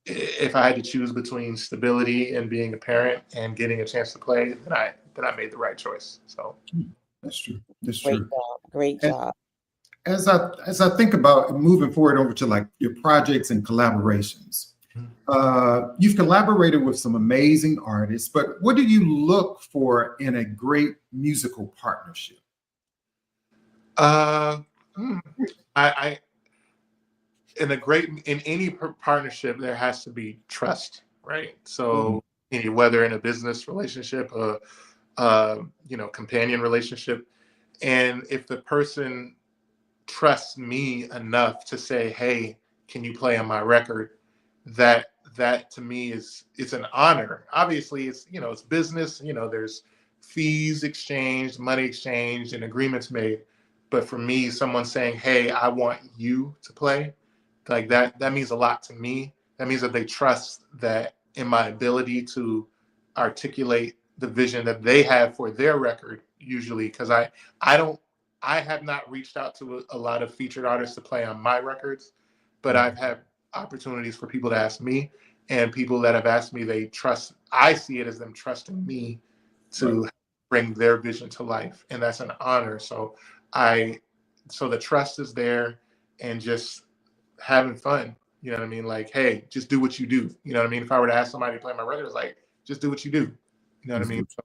if I had to choose between stability and being a parent and getting a chance to play, then I made the right choice. So that's true. That's great true. Job. Great job. As I think about moving forward over to like your projects and collaborations, you've collaborated with some amazing artists, but what do you look for in a great musical partnership? In any partnership, there has to be trust, right? So whether in a business relationship, companion relationship, and if the person trusts me enough to say, hey, can you play on my record? That to me it's an honor. Obviously it's business, there's fees exchanged, money exchanged, and agreements made. But for me, someone saying, hey, I want you to play, like that means a lot to me. That means that they trust that in my ability to articulate the vision that they have for their record, usually, because I have not reached out to a lot of featured artists to play on my records, but I've had opportunities for people to ask me, and people that have asked me, I see it as them trusting me to bring their vision to life. And that's an honor. So the trust is there, and just having fun, you know what I mean? Like, hey, just do what you do. You know what I mean? If I were to ask somebody to play my record, it's like, just do what you do. You know what I mean? So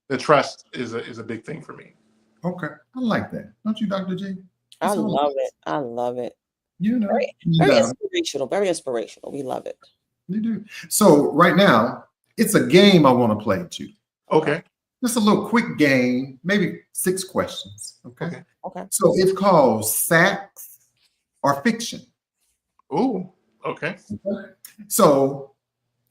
the trust is a big thing for me. Okay. I like that. Don't you, Dr. G? I love it. I love it. Very inspirational. Very inspirational. We love it. You do. So right now, it's a game I want to play with you. Okay. Just a little quick game, maybe 6 questions. Okay. Okay. So it's called Sax or Fiction. Ooh. Okay. So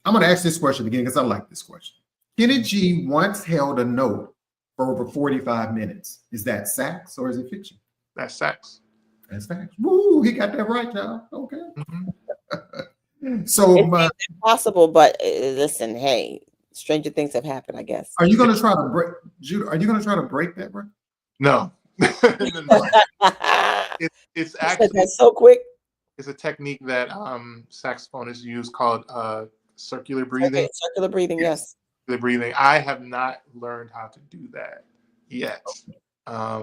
I'm going to ask this question again because I like this question. Kenny G once held a note for over 45 minutes. Is that sax or is it fiction? That's sax. That's sax. Woo, he got that right, y'all. Okay. So it's impossible, but listen, hey, stranger things have happened, I guess. Are you going to try to break, Judah? Are you going to try to break that, bro? No. It's actually that's so quick. It's a technique that saxophonists use called circular breathing. Okay, circular breathing, yes. The breathing. I have not learned how to do that yet.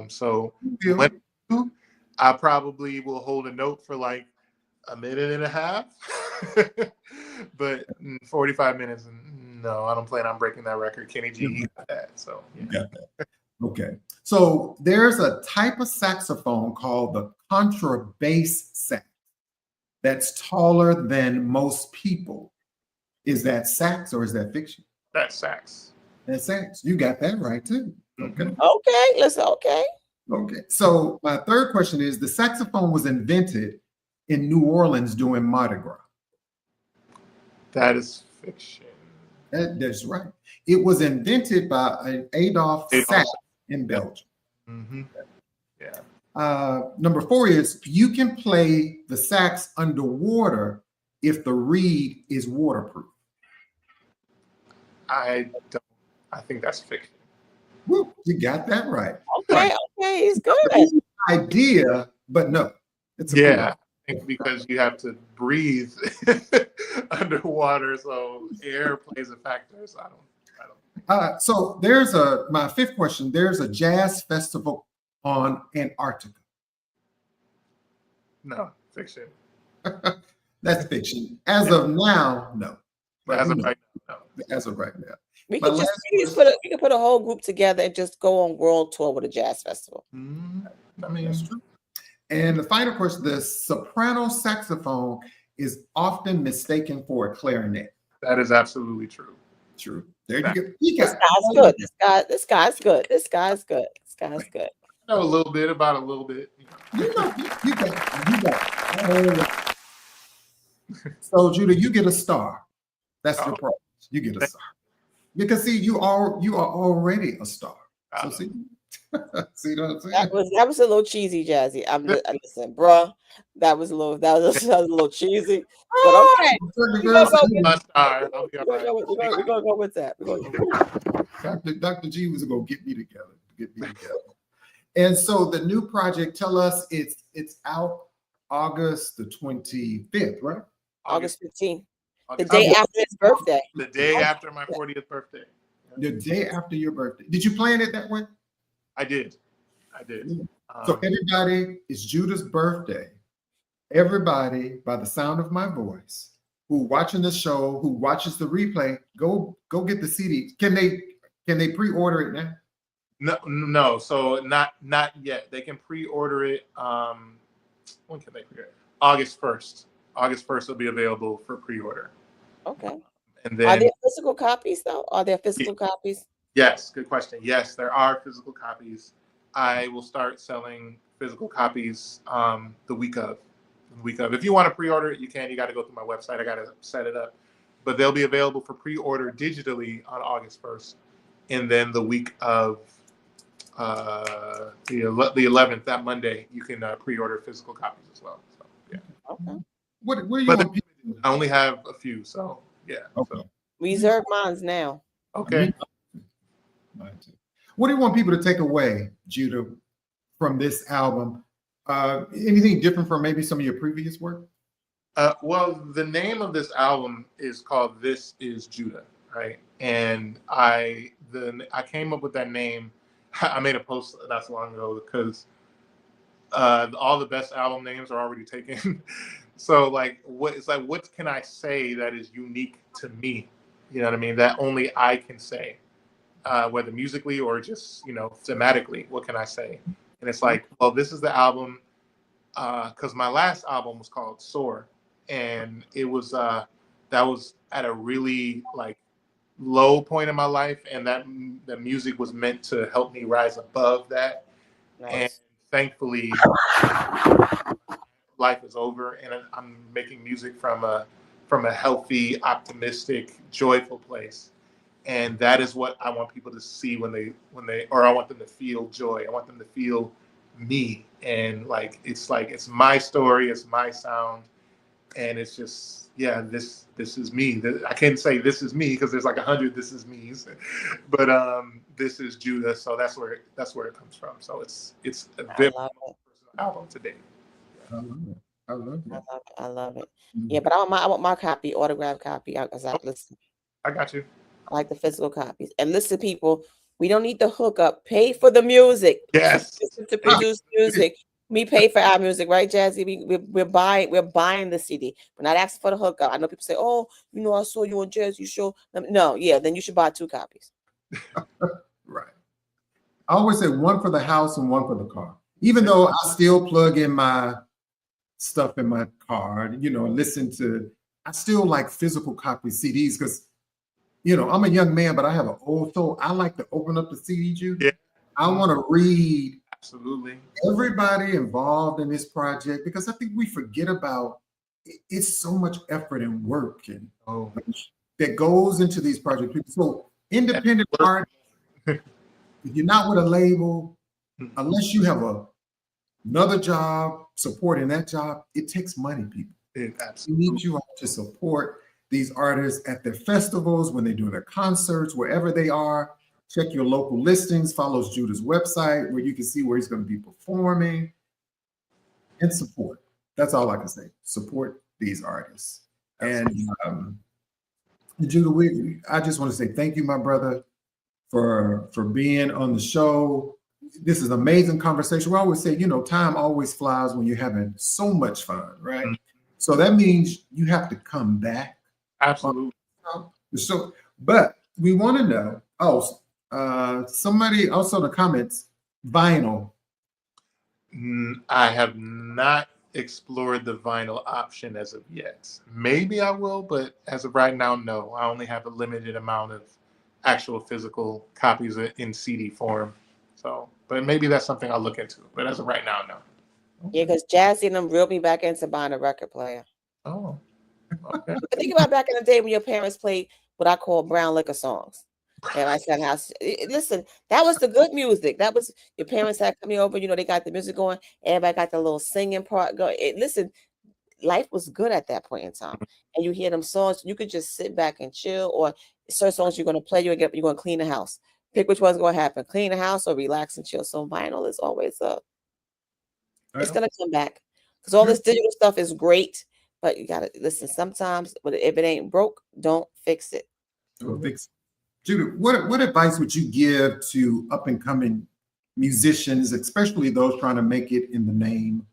So I probably will hold a note for like a minute and a half, but 45 minutes. No, I don't plan on breaking that record. Kenny G, he got that. So You got that. Okay. So there's a type of saxophone called the contrabass sax that's taller than most people. Is that sax or is that fiction? That's sax. That's sax. You got that right too. Okay. Okay, listen, okay. Okay. So my third question is, the saxophone was invented in New Orleans during Mardi Gras. That is fiction. That's right. It was invented by an Adolphe Sax in Belgium. Mm-hmm. Yeah. Number 4 is, you can play the sax underwater if the reed is waterproof. I think that's fiction. Woo, you got that right. Okay, he's good. Idea, but no. It's a I think because you have to breathe underwater, so air plays a factor. So I don't. So there's my 5th question. There's a jazz festival on Antarctica. No, fiction. That's fiction. As of now, no. But As of right now, no. As of right now. We could put a whole group together and just go on world tour with a jazz festival. I mean, that's true. And the final question: the soprano saxophone is often mistaken for a clarinet. That is absolutely true. True. There you go. This guy's good. This guy's good. This guy's good. I know a little bit about a little bit. You got. So Judah, you get a star. That's the prize. You get a star. Because see, you are already a star. So see, see what I'm saying? That was a little cheesy, Jazzy. Listen, bruh. That was a little cheesy. But okay. We're gonna go with that. Dr. G was gonna get me together. And so the new project, tell us, it's out August the 25th, right? August 15th. The day after his birthday. The day after my 40th birthday. The day after your birthday. Did you plan it that way? I did. So everybody, it's Judah's birthday. Everybody, by the sound of my voice, who watching the show, who watches the replay, go get the CD. Can they pre-order it now? No. So not yet. They can pre-order it. When can they pre-order? August 1st. August 1st will be available for pre-order. Okay. And then, are there physical copies though? Are there physical copies? Yes, good question. Yes, there are physical copies. I will start selling physical copies the week of. If you want to pre-order it, you can. You got to go through my website. I got to set it up. But they'll be available for pre-order digitally on August 1st. And then the week of the 11th, that Monday, you can pre-order physical copies as well. So, yeah. Okay. What do you want people to do? I only have a few, so yeah. Okay. So. Reserve mines now. Okay. What do you want people to take away, Judah, from this album? Anything different from maybe some of your previous work? Well, the name of this album is called "This Is Judah," right? And I came up with that name. I made a post not so long ago because all the best album names are already taken. So what can I say that is unique to me? You know what I mean? That only I can say, whether musically or just, thematically, what can I say? And it's like, well, this is the album, because my last album was called Soar. And it was, that was at a really low point in my life. And that the music was meant to help me rise above that. Nice. And thankfully, life is over, and I'm making music from a healthy, optimistic, joyful place, and that is what I want people to see when they, or I want them to feel joy. I want them to feel me, and it's my story, it's my sound, and it's just this is me. I can't say this is me because there's 100 this is me's, but this is Judah. So that's where it comes from. So it's a very personal album today. I love it. I love it. Yeah, but I want my copy, autographed copy. Listen. I got you. I like the physical copies. And listen, people, we don't need the hookup. Pay for the music. Yes. To produce music. We pay for our music, right, Jazzy? We're buying the CD. We're not asking for the hookup. I know people say, "Oh, I saw you on Jazzy show." No, yeah, then you should buy 2 copies. Right. I always say one for the house and one for the car. Even though I still plug in my stuff in my car, and listen to, I still like physical copy CDs because, I'm a young man, but I have an old soul. I like to open up the CD, Jude. Yeah. I want to read Absolutely everybody involved in this project because I think we forget about it's so much effort and work and that goes into these projects. So independent art, if you're not with a label, unless you have another job supporting that job, it takes money, people. We need you all to support these artists at their festivals, when they do their concerts, wherever they are. Check your local listings, follow Judah's website where you can see where he's going to be performing, and support. That's all I can say. Support these artists. And Judah, I just want to say thank you, my brother, for being on the show. This is an amazing conversation. We always say, time always flies when you're having so much fun, right? So that means you have to come back. Absolutely. So, but we want to know, somebody also in the comments, vinyl. I have not explored the vinyl option as of yet. Maybe I will, but as of right now, no. I only have a limited amount of actual physical copies in CD form. So, but maybe that's something I'll look into. But as of right now, no. Yeah, because Jazzy and them reeled me back into buying a record player. Oh, okay. Think about back in the day when your parents played what I call brown liquor songs. And I said, listen, that was the good music. That was your parents had coming over, they got the music going. Everybody got the little singing part going. Listen, life was good at that point in time. And you hear them songs, you could just sit back and chill, or certain songs you're going to play, you're going to clean the house. Pick which one's going to happen, clean the house or relax and chill. So vinyl is always up. It's going to come back because all this digital stuff is great, but you got to listen. Sometimes, but if it ain't broke, don't fix it. Don't fix it. Judah, what advice would you give to up and coming musicians, especially those trying to make it in the name,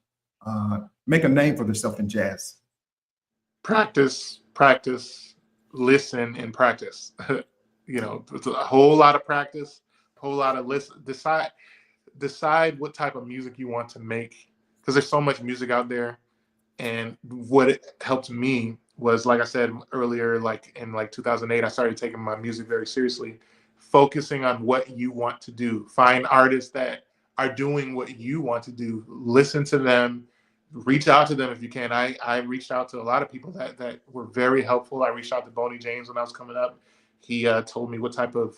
make a name for themselves in jazz? Practice, listen, and practice. It's a whole lot of practice, a whole lot of listen. Decide what type of music you want to make, because there's so much music out there. And what it helped me was, like I said earlier, like in 2008, I started taking my music very seriously, focusing on what you want to do. Find artists that are doing what you want to do. Listen to them. Reach out to them if you can. I reached out to a lot of people that were very helpful. I reached out to Boney James when I was coming up. He told me what type of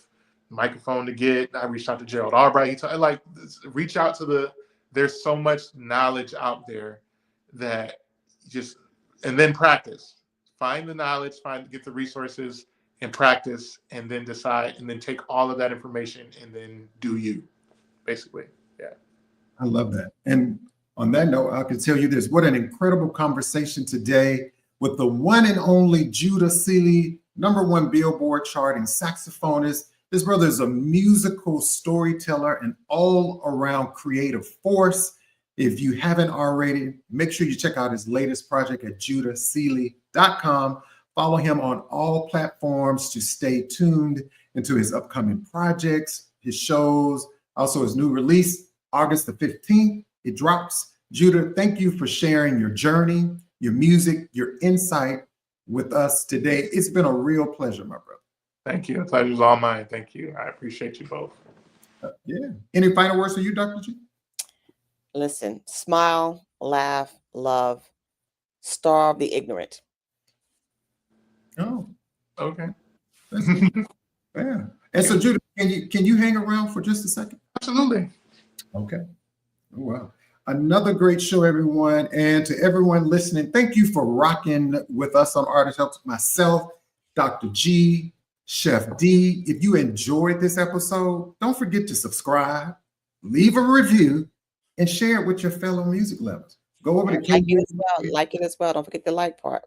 microphone to get. I reached out to Gerald Albright. Reach out to there's so much knowledge out there that and then practice. Find the knowledge, get the resources and practice, and then decide, and then take all of that information and then do you, basically. Yeah. I love that. And on that note, I can tell you this, what an incredible conversation today with the one and only Judah Sealy, #1 Billboard charting saxophonist. This brother is a musical storyteller and all-around creative force. If you haven't already, make sure you check out his latest project at judahsealy.com. Follow him on all platforms to stay tuned into his upcoming projects, his shows, also his new release, August the 15th. It drops. Judah, thank you for sharing your journey, your music, your insight with us today. It's been a real pleasure, my brother. Thank you. The pleasure's all mine. Thank you. I appreciate you both. Yeah. Any final words for you, Dr. G? Listen, smile, laugh, love, starve the ignorant. Oh, okay. Yeah. And so, Judah, can you hang around for just a second? Absolutely. Okay. Oh, wow. Another great show, everyone. And to everyone listening, thank you for rocking with us on Artist Helps. Myself, Dr. G, Chef D. If you enjoyed this episode, don't forget to subscribe, leave a review, and share it with your fellow music lovers. Go over to like it as well. Don't forget the like part.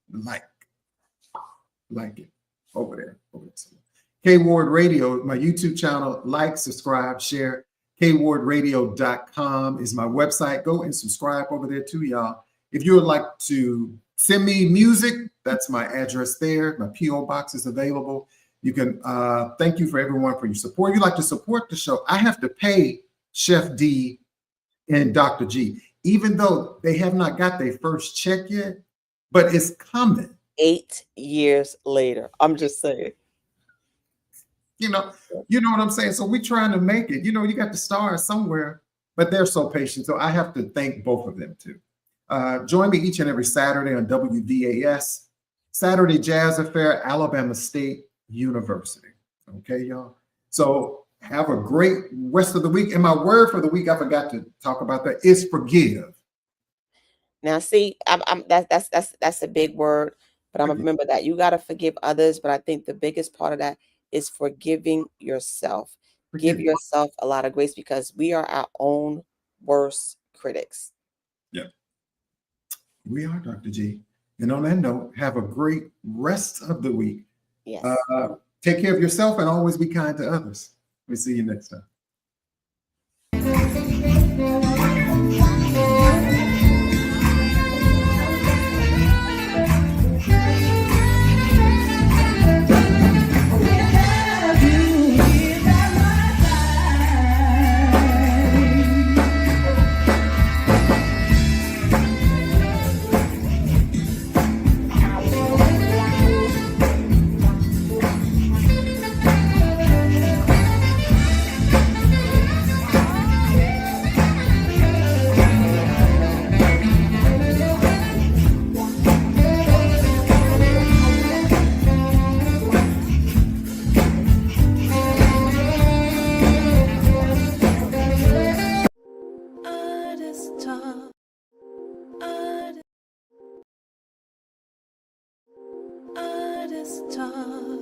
Like it over there. K.Ward Radio, my YouTube channel. Like, subscribe, share. KWardRadio.com is my website. Go and subscribe over there too, y'all. If you would like to send me music, that's my address there. My P.O. box is available. You can thank you for everyone for your support. If you'd like to support the show, I have to pay Chef D and Dr. G, even though they have not got their first check yet, but it's coming. 8 years later. I'm just saying. You know what I'm saying? So we're trying to make it. You know, you got to start somewhere, but they're so patient. So I have to thank both of them too. Join me each and every Saturday on WVAS, Saturday Jazz Affair, Alabama State University. Okay, y'all? So have a great rest of the week. And my word for the week, I forgot to talk about that, is forgive. Now, see, that's a big word, but I'm gonna remember that you gotta forgive others. But I think the biggest part of that is forgiving yourself. Give yourself a lot of grace, because we are our own worst critics. Yeah, we are, Dr. G. And on that note, have a great rest of the week. Yes. Take care of yourself and always be kind to others. We'll see you next time. Artist talk.